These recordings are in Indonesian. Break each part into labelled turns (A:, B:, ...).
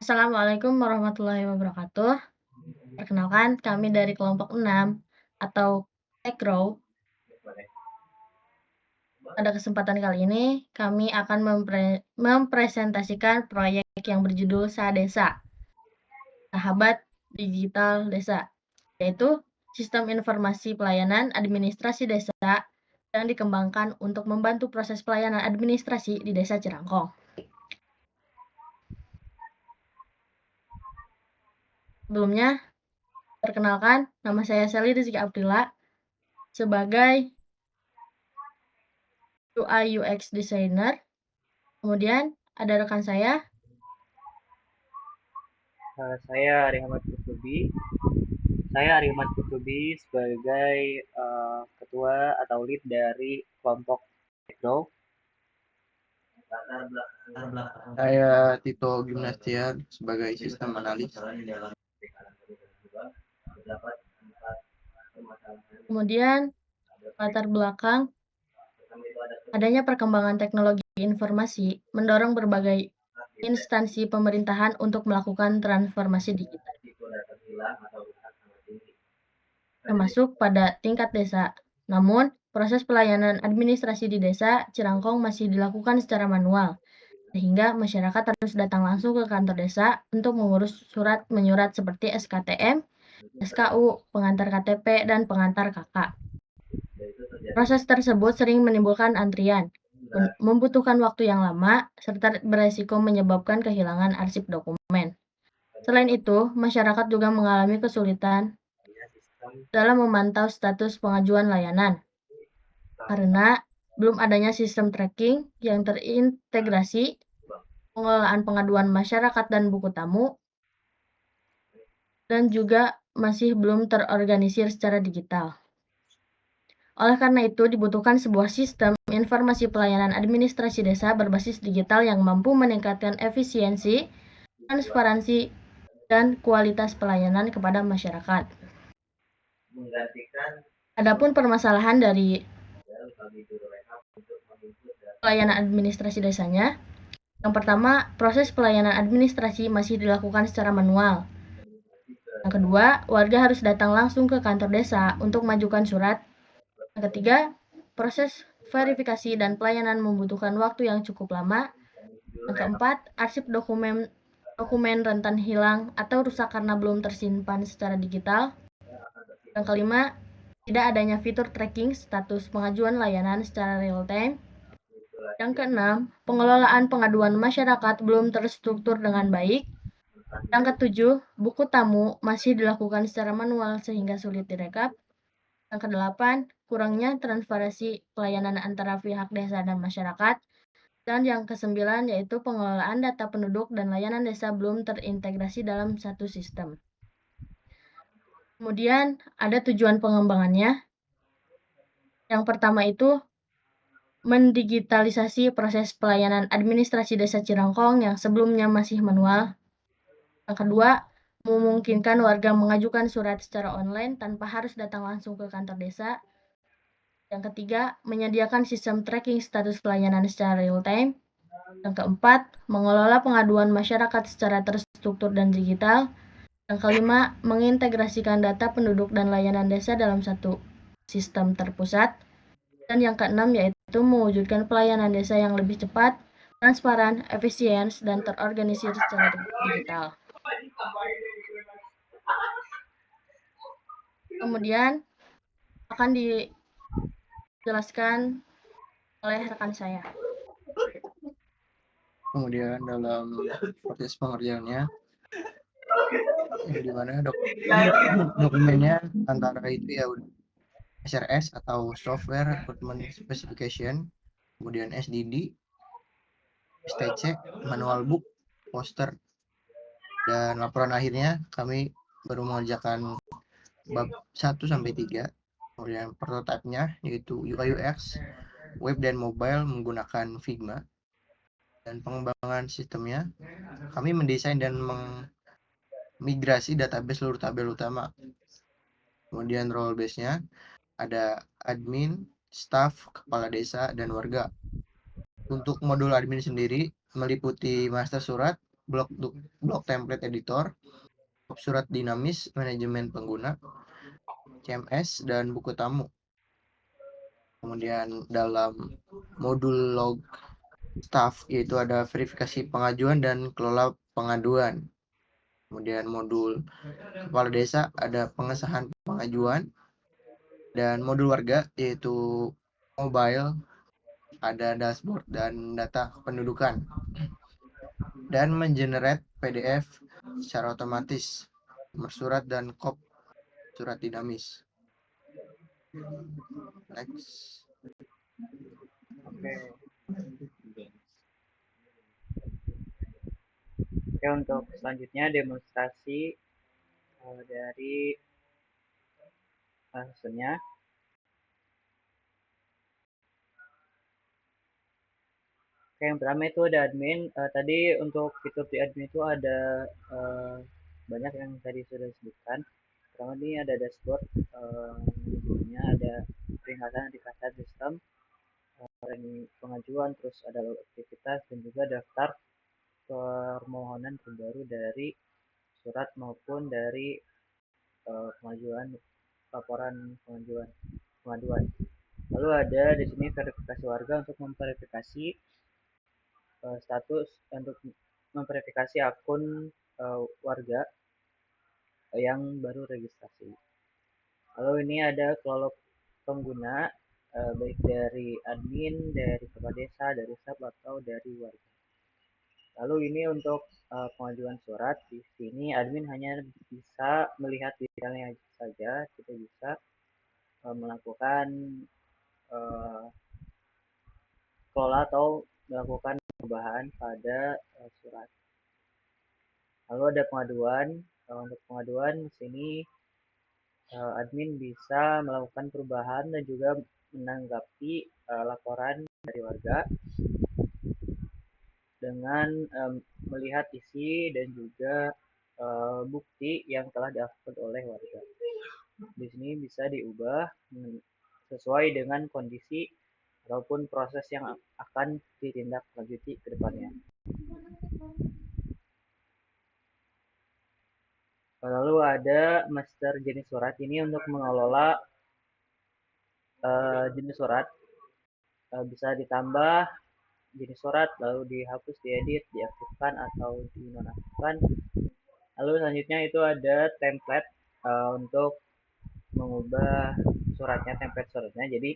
A: Assalamualaikum warahmatullahi wabarakatuh. Perkenalkan, kami dari kelompok 6 atau Tekrow. Pada kesempatan kali ini, kami akan mempresentasikan proyek yang berjudul Sadesa, Sahabat Digital Desa, yaitu sistem informasi pelayanan administrasi desa yang dikembangkan untuk membantu proses pelayanan administrasi di Desa Cirangkong. Sebelumnya, perkenalkan, nama saya Sally Rizky Abdillah sebagai UI UX designer. Kemudian ada rekan saya.
B: Saya Ari Ahmad Kutubi sebagai ketua atau lead dari kelompok Tekro.
C: Saya Tito Gimnastian sebagai sistem analis.
A: Kemudian latar belakang adanya perkembangan teknologi informasi mendorong berbagai instansi pemerintahan untuk melakukan transformasi digital, termasuk pada tingkat desa. Namun, proses pelayanan administrasi di Desa Cirangkong masih dilakukan secara manual, sehingga masyarakat harus datang langsung ke kantor desa untuk mengurus surat menyurat seperti SKTM, SKU, pengantar KTP, dan pengantar KK. Proses tersebut sering menimbulkan antrian, membutuhkan waktu yang lama, serta beresiko menyebabkan kehilangan arsip dokumen. Selain itu, masyarakat juga mengalami kesulitan dalam memantau status pengajuan layanan, karena belum adanya sistem tracking yang terintegrasi, pengelolaan pengaduan masyarakat dan buku tamu, dan juga masih belum terorganisir secara digital. Oleh karena itu, dibutuhkan sebuah sistem informasi pelayanan administrasi desa berbasis digital yang mampu meningkatkan efisiensi, transparansi, dan kualitas pelayanan kepada masyarakat. Adapun permasalahan dari pelayanan administrasi desanya, yang pertama, proses pelayanan administrasi masih dilakukan secara manual. Yang kedua, warga harus datang langsung ke kantor desa untuk mengajukan surat. Yang ketiga, proses verifikasi dan pelayanan membutuhkan waktu yang cukup lama. Yang keempat, arsip dokumen rentan hilang atau rusak karena belum tersimpan secara digital. Yang kelima, tidak adanya fitur tracking status pengajuan layanan secara real time. Yang keenam, pengelolaan pengaduan masyarakat belum terstruktur dengan baik. Yang ketujuh, buku tamu masih dilakukan secara manual sehingga sulit direkap. Yang kedelapan, kurangnya transparansi pelayanan antara pihak desa dan masyarakat. Dan yang kesembilan yaitu pengelolaan data penduduk dan layanan desa belum terintegrasi dalam satu sistem. Kemudian ada tujuan pengembangannya. Yang pertama itu mendigitalisasi proses pelayanan administrasi Desa Cirangkong yang sebelumnya masih manual. Yang kedua, memungkinkan warga mengajukan surat secara online tanpa harus datang langsung ke kantor desa. Yang ketiga, menyediakan sistem tracking status pelayanan secara real time. Yang keempat, mengelola pengaduan masyarakat secara terstruktur dan digital. Yang kelima, mengintegrasikan data penduduk dan layanan desa dalam satu sistem terpusat. Dan yang keenam yaitu mewujudkan pelayanan desa yang lebih cepat, transparan, efisien, dan terorganisir secara digital. Kemudian akan dijelaskan oleh rekan saya.
C: Kemudian dalam proses pengerjaannya, di mana dokumennya antara itu ya SRS atau Software Recruitment Specification, kemudian SDD, STC, manual book, poster, dan laporan akhirnya kami baru mengerjakan bab 1 sampai 3. Kemudian prototipenya yaitu UI UX, web dan mobile menggunakan Figma. Dan pengembangan sistemnya, kami mendesain dan migrasi database seluruh tabel utama. Kemudian role base-nya ada admin, staff, kepala desa, dan warga. Untuk modul admin sendiri meliputi master surat, blok template editor, surat dinamis, manajemen pengguna, CMS, dan buku tamu. Kemudian dalam modul log staff yaitu ada verifikasi pengajuan dan kelola pengaduan. Kemudian modul kepala desa ada pengesahan pengajuan, dan modul warga yaitu mobile ada dashboard dan data kependudukan, dan mengenerate PDF secara otomatis, nomor surat dan kop surat dinamis. Next.
B: Oke, untuk selanjutnya demonstrasi dari hasilnya. Oke, yang pertama itu ada admin. Tadi untuk fitur di admin itu ada banyak yang tadi sudah disebutkan. Pertama ini ada dashboard, judulnya ada peringatan indikator sistem, pengajuan, terus ada aktivitas dan juga daftar permohonan terbaru dari surat maupun dari pengajuan laporan pengaduan. Lalu ada di sini verifikasi warga untuk memverifikasi status, untuk memverifikasi akun warga yang baru registrasi. Lalu ini ada kelompok pengguna baik dari admin, dari kepala desa, dari staff atau dari warga. Lalu ini untuk pengajuan surat, di sini admin hanya bisa melihat detailnya saja, tidak bisa melakukan kelola atau melakukan perubahan pada surat. Lalu ada pengaduan. Untuk pengaduan di sini admin bisa melakukan perubahan dan juga menanggapi laporan dari warga dengan melihat isi dan juga bukti yang telah diupload oleh warga. Di sini bisa diubah sesuai dengan kondisi ataupun proses yang akan ditindaklanjuti ke depannya. Lalu ada master jenis surat, ini untuk mengelola jenis surat, bisa ditambah jenis surat, lalu dihapus, diedit, diaktifkan atau dinonaktifkan. Lalu selanjutnya itu ada template untuk mengubah suratnya, template suratnya. Jadi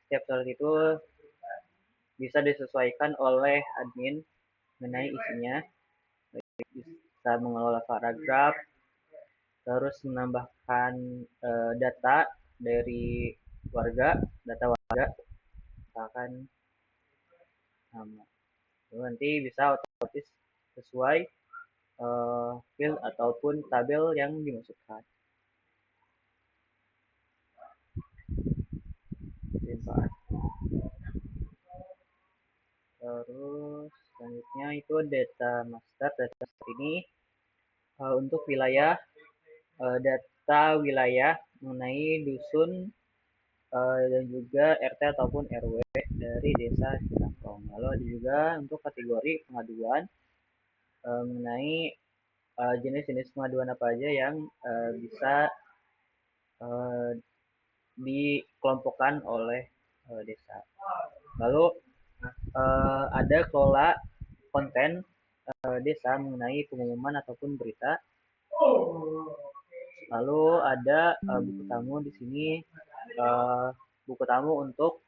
B: setiap surat itu bisa disesuaikan oleh admin mengenai isinya, bisa mengelola paragraf, terus menambahkan data dari warga, misalkan nama. Lalu nanti bisa otomatis sesuai field ataupun tabel yang dimasukkan. Terus selanjutnya itu data master. Data master ini untuk wilayah, data wilayah mengenai dusun dan juga RT ataupun RW dari desa Ciracong. Lalu ada juga untuk kategori pengaduan mengenai jenis-jenis pengaduan apa aja yang bisa dikelompokkan oleh desa. Lalu ada kelola konten desa mengenai pengumuman ataupun berita. Lalu ada buku tamu di sini, buku tamu untuk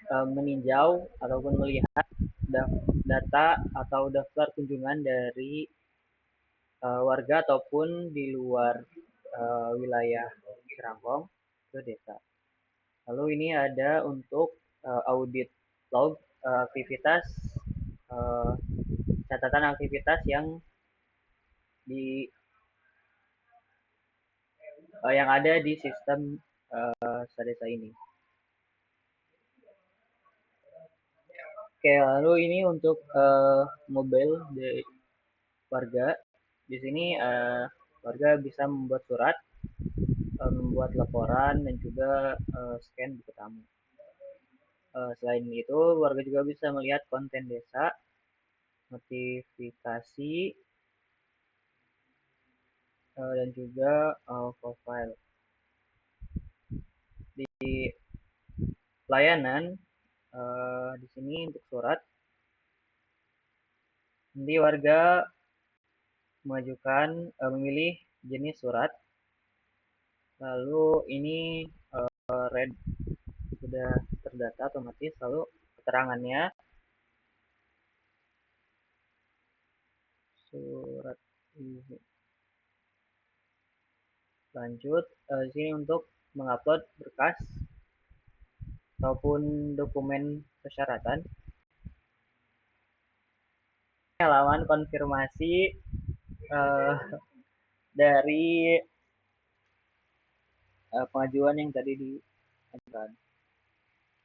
B: meninjau ataupun melihat data atau daftar kunjungan dari warga ataupun di luar wilayah Ciracong ke desa. Lalu ini ada untuk audit log, aktivitas, catatan aktivitas yang ada di sistem Sadesa ini. Oke, lalu ini untuk mobile dari warga. Di sini warga bisa membuat surat, membuat laporan, dan juga scan buku tamu. Selain itu, warga juga bisa melihat konten desa, notifikasi, dan juga profile. Di pelayanan di sini untuk surat, nanti warga mengajukan memilih jenis surat, lalu ini red sudah terdata otomatis, lalu keterangannya surat ini. Lanjut di sini untuk mengupload berkas ataupun dokumen persyaratan. Halaman konfirmasi dari pengajuan yang tadi diajukan.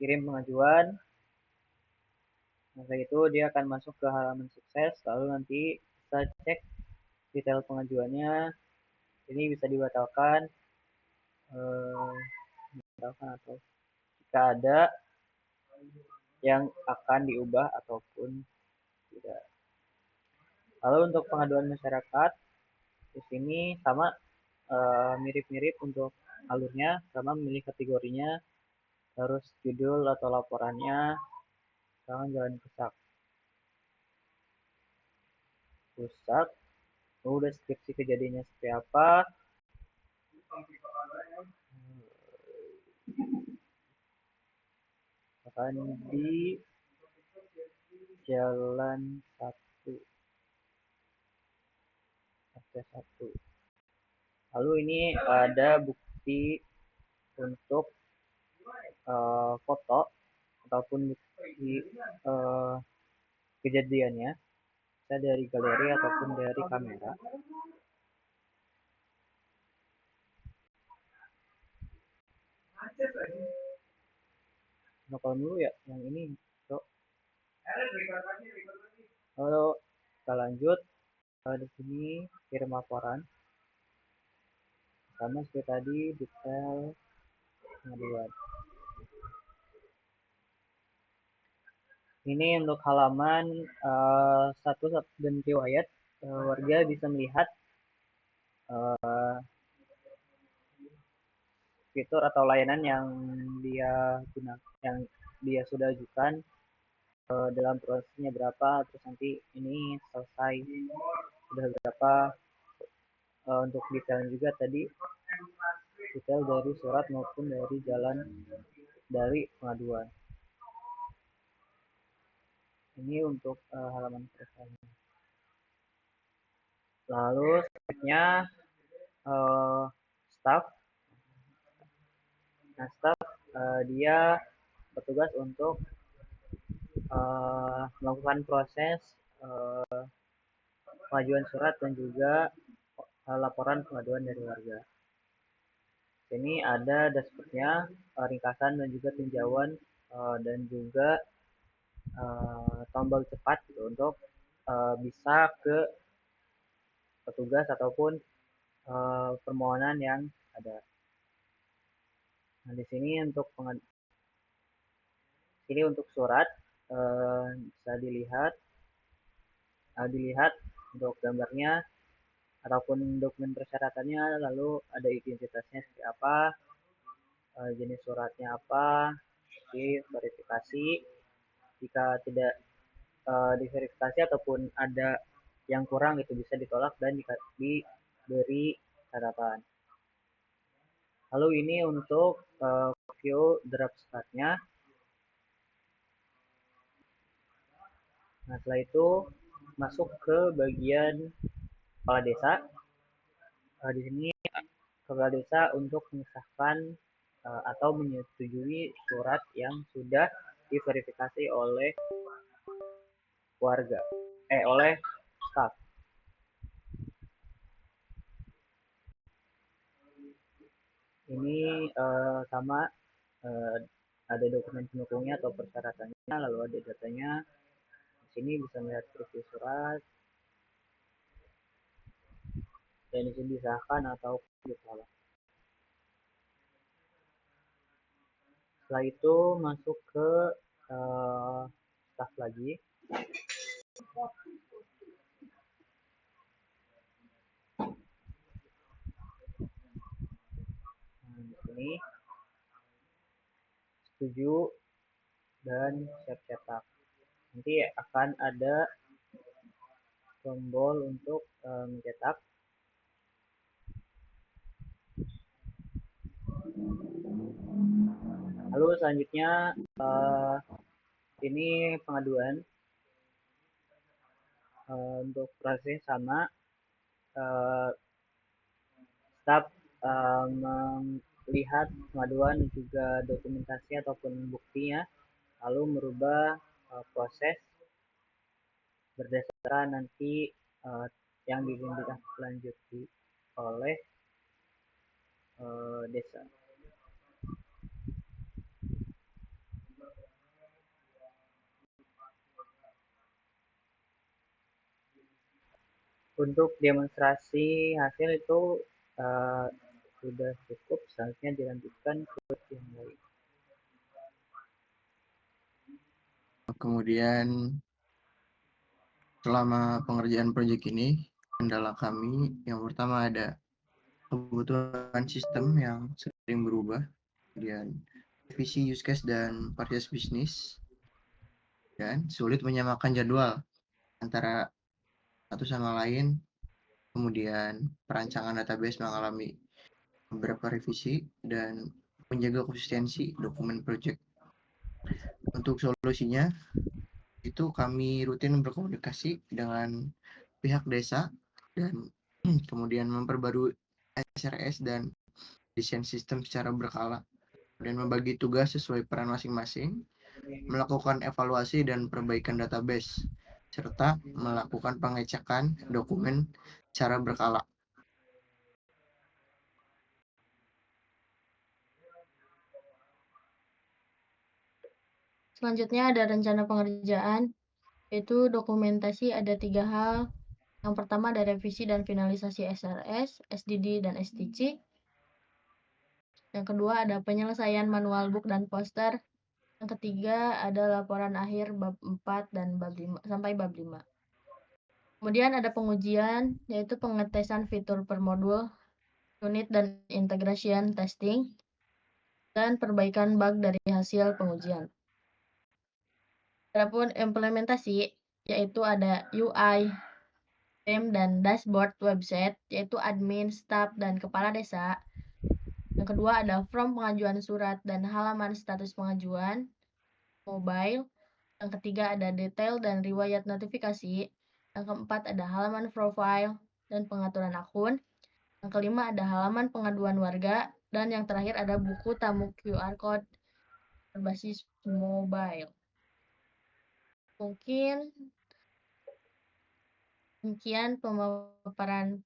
B: Kirim pengajuan. Setelah itu dia akan masuk ke halaman sukses, lalu nanti kita cek detail pengajuannya. Ini bisa dibatalkan, atau jika ada yang akan diubah ataupun tidak. Lalu untuk pengaduan masyarakat di sini sama, mirip-mirip untuk alurnya, sama memilih kategorinya, terus judul atau laporannya, jangan jalan rusak, udah deskripsi kejadiannya seperti apa, akan di jalan 1 RT1. Lalu ini ada bukti untuk foto ataupun bukti kejadiannya, bisa dari galeri ataupun dari kamera. Nopal dulu ya yang ini, Cok. Lalu kita lanjut di sini kirim laporan. Sama seperti tadi detail pengaduan. Ini untuk halaman 1 dan riwayat, warga bisa melihat fitur atau layanan yang dia sudah ajukan, dalam prosesnya berapa, terus nanti ini selesai sudah berapa. Untuk detail juga tadi detail dari surat maupun dari pengaduan. Ini untuk halaman pertama. Lalu selanjutnya staff. Nah, staff dia bertugas untuk melakukan proses pengajuan surat dan juga laporan pengaduan dari warga. Ini ada dashboardnya, ringkasan dan juga tinjauan, dan juga tombol cepat gitu, untuk bisa ke petugas ataupun permohonan yang ada. Nah, di sini untuk surat bisa dilihat untuk gambarnya ataupun dokumen persyaratannya, lalu ada identitasnya seperti apa, jenis suratnya apa, verifikasi. Jika tidak diverifikasi ataupun ada yang kurang, itu bisa ditolak dan diberi catatan. Lalu ini untuk view draft startnya. Nah, setelah itu masuk ke bagian kepala desa. Di sini kepala desa untuk mengesahkan atau menyetujui surat yang sudah diverifikasi oleh warga, oleh staf. Ini sama, ada dokumen pendukungnya atau persyaratannya, lalu ada datanya. Di sini bisa melihat preview surat, dan di sini disahkan atau ditolak. Setelah itu masuk ke staf lagi. Nah, di sini setuju dan siap cetak. Nanti akan ada tombol untuk mencetak. Lalu selanjutnya ini pengaduan. Untuk proses sama, staf melihat pengaduan dan juga dokumentasi ataupun buktinya, lalu merubah proses berdasarkan nanti yang ditindaklanjuti oleh desa. Untuk demonstrasi hasil itu sudah cukup, selanjutnya dilanjutkan ke yang lain.
C: Kemudian selama pengerjaan proyek ini, kendala kami yang pertama ada kebutuhan sistem yang sering berubah, kemudian visi use case dan varietas bisnis, dan sulit menyamakan jadwal antara satu sama lain. Kemudian perancangan database mengalami beberapa revisi dan menjaga konsistensi dokumen proyek. Untuk solusinya, itu kami rutin berkomunikasi dengan pihak desa dan kemudian memperbarui SRS dan desain sistem secara berkala dan membagi tugas sesuai peran masing-masing, melakukan evaluasi dan perbaikan database, serta melakukan pengecekan dokumen secara berkala.
A: Selanjutnya ada rencana pengerjaan, yaitu dokumentasi ada 3 hal. Yang pertama ada revisi dan finalisasi SRS, SDD, dan STC. Yang kedua ada penyelesaian manual book dan poster. Yang ketiga ada laporan akhir bab 4 dan bab 5, sampai bab 5. Kemudian ada pengujian, yaitu pengetesan fitur per modul, unit dan integration testing, dan perbaikan bug dari hasil pengujian. Adapun implementasi, yaitu ada UI, theme, dan dashboard website, yaitu admin, staff, dan kepala desa. Yang kedua ada form pengajuan surat dan halaman status pengajuan, mobile. Yang ketiga ada detail dan riwayat notifikasi. Yang keempat ada halaman profile dan pengaturan akun. Yang kelima ada halaman pengaduan warga. Dan yang terakhir ada buku tamu QR Code berbasis mobile. Mungkin demikian pemaparan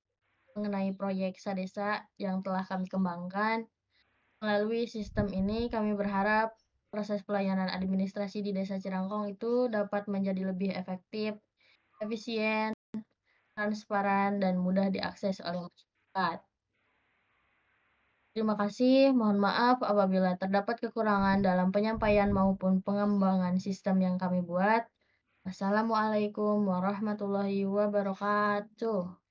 A: mengenai proyek Sadesa yang telah kami kembangkan. Melalui sistem ini kami berharap proses pelayanan administrasi di Desa Cirangkong itu dapat menjadi lebih efektif, efisien, transparan, dan mudah diakses oleh masyarakat. Terima kasih, mohon maaf apabila terdapat kekurangan dalam penyampaian maupun pengembangan sistem yang kami buat. Wassalamualaikum warahmatullahi wabarakatuh.